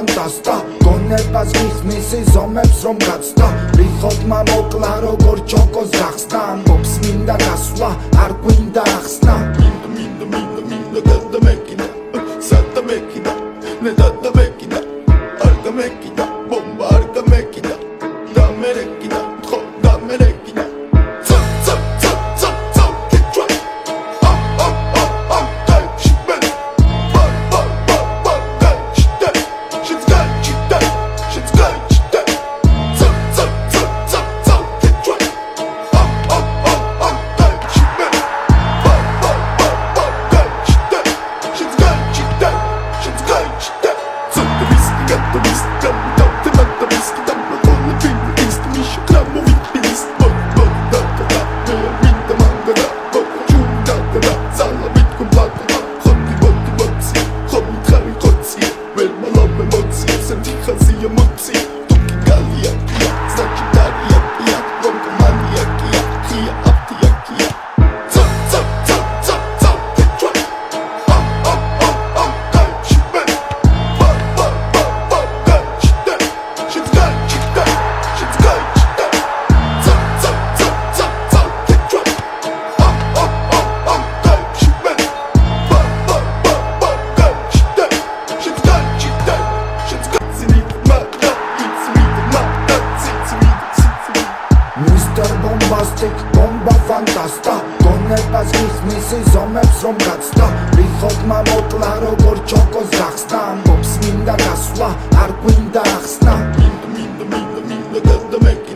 ფანტასტა გონებას გიხსნის ზომებს რომ გაცდა რიხოდმა მოკლა როგორ ჩოკოს გახსნა ამბობს მინდა გასვლა არ გვინდა ახსნა მინდა გადამეკიდა სადამეკიდა ნედადამეკიდა არ გამეკიდა ბომბა არ გამეკიდა დამერეკიდა ხო დამერეკიდა Bomba fantasta გონებას გიხსნის ზომებს რომ გაცდა რიხოდმა მოკლა როგორ ჩოკოს გახსნა ამბობს მინდა გასვლა არ გვინდა ახსნა მინდა გადამეკიდა